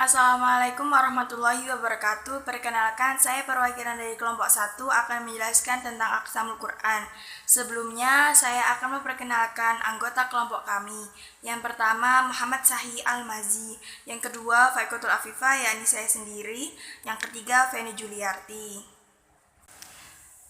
Assalamualaikum warahmatullahi wabarakatuh. Perkenalkan, saya perwakilan dari kelompok 1 akan menjelaskan tentang Aqsamul Quran. Sebelumnya, saya akan memperkenalkan anggota kelompok kami. Yang pertama, Muhammad Sahi Al-Mazi. Yang kedua, Faikotul Afifah, yakni saya sendiri. Yang ketiga, Feni Juliarti.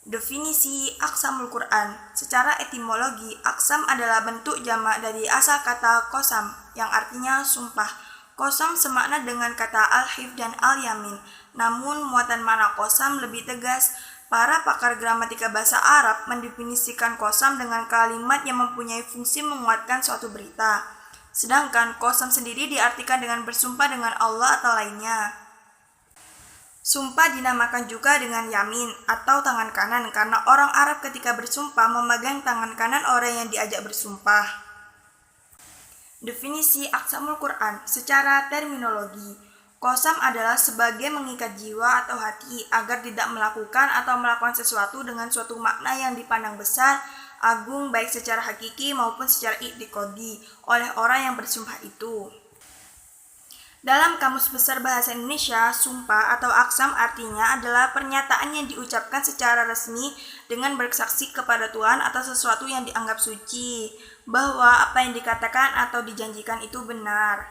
Definisi Aqsamul Quran. Secara etimologi, aqsam adalah bentuk jamak dari asal kata qasam yang artinya sumpah. Qasam semakna dengan kata al-hif dan al-yamin. Namun muatan makna qasam lebih tegas. Para pakar gramatika bahasa Arab mendefinisikan qasam dengan kalimat yang mempunyai fungsi menguatkan suatu berita. Sedangkan qasam sendiri diartikan dengan bersumpah dengan Allah atau lainnya. Sumpah dinamakan juga dengan yamin atau tangan kanan karena orang Arab ketika bersumpah memegang tangan kanan orang yang diajak bersumpah. Definisi Aqsamul Quran secara terminologi. Qasam adalah sebagai mengikat jiwa atau hati agar tidak melakukan atau melakukan sesuatu dengan suatu makna yang dipandang besar, agung baik secara hakiki maupun secara i'tiqadi oleh orang yang bersumpah itu. Dalam Kamus Besar Bahasa Indonesia, sumpah atau aqsam artinya adalah pernyataan yang diucapkan secara resmi dengan bersaksi kepada Tuhan atau sesuatu yang dianggap suci, bahwa apa yang dikatakan atau dijanjikan itu benar.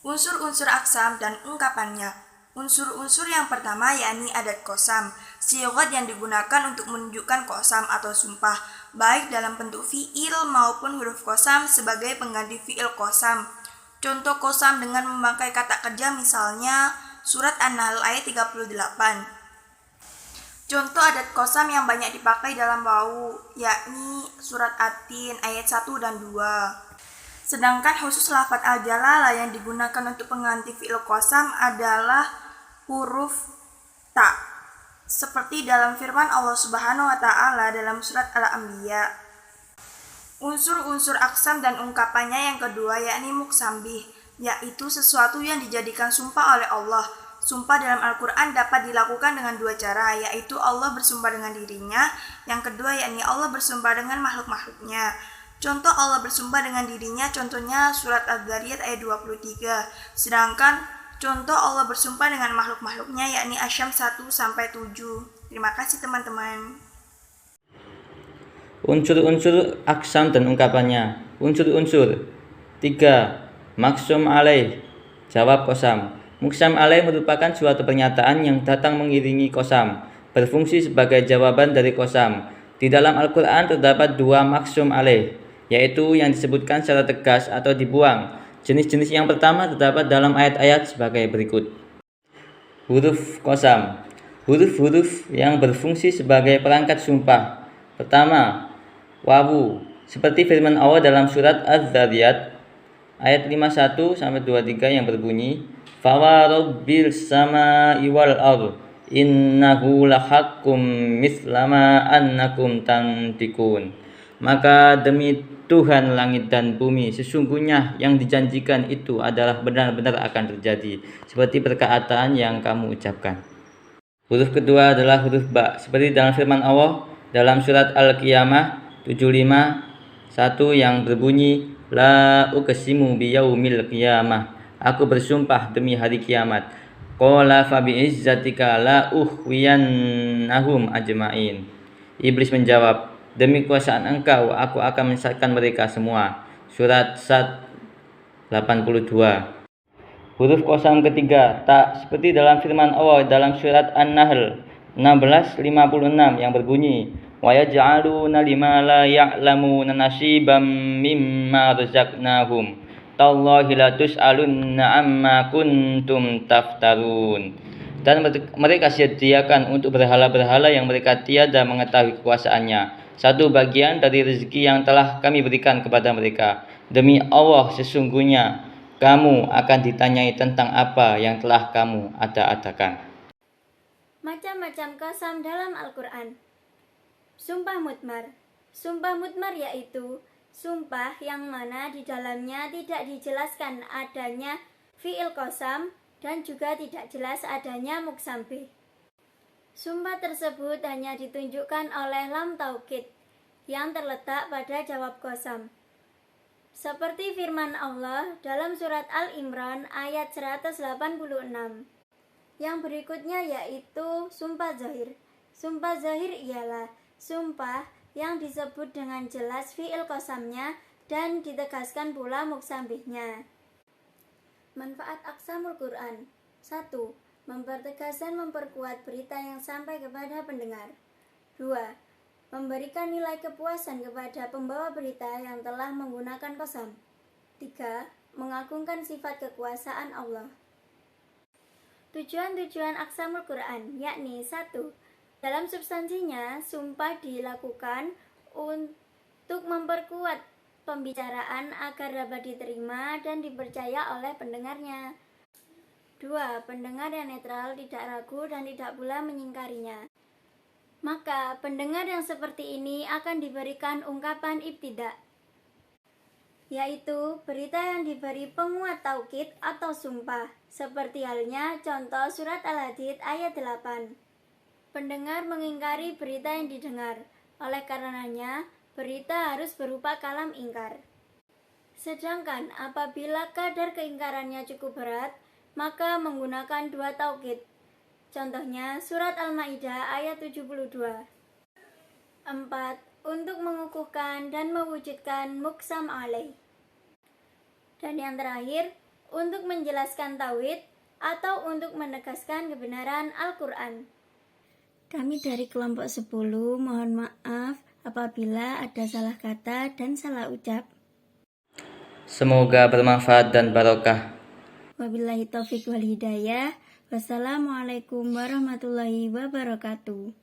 Unsur-unsur aqsam dan ungkapannya. Unsur-unsur yang pertama yakni adat qasam, sigat yang digunakan untuk menunjukkan qasam atau sumpah, baik dalam bentuk fi'il maupun huruf qasam sebagai pengganti fi'il qasam. Contoh qasam dengan memakai kata kerja misalnya surat An-Nahl ayat 38. Contoh adat qasam yang banyak dipakai dalam wau yakni surat At-Tin ayat 1 dan 2. Sedangkan khusus lafaz al-jalalah yang digunakan untuk pengganti fi'il qasam adalah huruf ta. Seperti dalam firman Allah Subhanahu wa taala dalam surat Al-Anbiya. Unsur-unsur aqsam dan ungkapannya yang kedua yakni muqsam bih, yaitu sesuatu yang dijadikan sumpah oleh Allah. Sumpah dalam Al-Quran dapat dilakukan dengan dua cara, yaitu Allah bersumpah dengan dirinya, yang kedua yakni Allah bersumpah dengan makhluk-makhluknya. Contoh Allah bersumpah dengan dirinya, contohnya surat Adz-Dzariyat ayat 23. Sedangkan contoh Allah bersumpah dengan makhluk-makhluknya yakni Asy-Syams 1-7. Terima kasih teman-teman. Unsur-unsur aqsam dan ungkapannya. Unsur-unsur 3. Maqsum alaih, jawab qasam. Muqsam alaih merupakan suatu pernyataan yang datang mengiringi qasam, berfungsi sebagai jawaban dari qasam. Di dalam Al-Quran terdapat dua maqsum alaih, yaitu yang disebutkan secara tegas atau dibuang. Jenis-jenis yang pertama terdapat dalam ayat-ayat sebagai berikut. Huruf qasam. Huruf-huruf yang berfungsi sebagai perangkat sumpah. Pertama, wawu, seperti firman Allah dalam surat Adz-Dzariyat ayat 51-23 yang berbunyi, "Fawarabbil samaa'i wal ardh innahu lahaqqum mislama annakum tantikun." Maka demi Tuhan langit dan bumi, sesungguhnya yang dijanjikan itu adalah benar-benar akan terjadi, seperti perkataan yang kamu ucapkan. Huruf kedua adalah huruf ba, seperti dalam firman Allah dalam surat Al-Qiyamah 75:1 yang berbunyi, "La uqsimu biyaumil qiyamah." Aku bersumpah demi hari kiamat. Qala fa bi'izzatika la ukhwiyannahum ajmain. Iblis menjawab, demi kuasaan Engkau aku akan menyesatkan mereka semua. Surat Sad 82. Huruf qasam ketiga, ta, seperti dalam firman Allah dalam surat An-Nahl 16:56 yang berbunyi, wa yaj'aluna lima la ya'lamuna nasiban mimma razaqnahum tallahi la tus'alunna amma kuntum taftarun. Dan mereka sediakan untuk berhala-berhala yang mereka tiada mengetahui kekuasaannya satu bagian dari rezeki yang telah kami berikan kepada mereka. Demi Allah, sesungguhnya kamu akan ditanyai tentang apa yang telah kamu ada-adakan. Macam-macam qasam dalam Al-Quran. Sumpah mudmar. Sumpah mudmar yaitu sumpah yang mana di dalamnya tidak dijelaskan adanya fi'il qasam dan juga tidak jelas adanya muqsam bih. Sumpah tersebut hanya ditunjukkan oleh lam taukid yang terletak pada jawab qasam. Seperti firman Allah dalam surat Al-Imran ayat 186. Yang berikutnya yaitu sumpah zahir. Sumpah zahir ialah sumpah yang disebut dengan jelas fi'il qasamnya dan ditegaskan pula muksambihnya. Manfaat aqsamul Quran. 1. Mempertegas dan memperkuat berita yang sampai kepada pendengar. 2. Memberikan nilai kepuasan kepada pembawa berita yang telah menggunakan qasam. 3. Mengagungkan sifat kekuasaan Allah. Tujuan-tujuan aqsamul Quran, yakni 1. Dalam substansinya, sumpah dilakukan untuk memperkuat pembicaraan agar dapat diterima dan dipercaya oleh pendengarnya. 2. Pendengar yang netral, tidak ragu dan tidak pula menyingkarinya. Maka pendengar yang seperti ini akan diberikan ungkapan ibtidak, yaitu berita yang diberi penguat taukid atau sumpah, seperti halnya contoh surat Al-Hadid ayat 8. Pendengar mengingkari berita yang didengar, oleh karenanya berita harus berupa kalam ingkar. Sedangkan apabila kadar keingkarannya cukup berat, maka menggunakan 2 taukid. Contohnya surat Al-Maidah ayat 72. 4. Untuk mengukuhkan dan mewujudkan muqsam alaih. Dan yang terakhir, untuk menjelaskan tauhid atau untuk menegaskan kebenaran Al-Quran. Kami dari kelompok 10 mohon maaf apabila ada salah kata dan salah ucap. Semoga bermanfaat dan barokah. Wabillahi taufiq wal hidayah. Wassalamualaikum warahmatullahi wabarakatuh.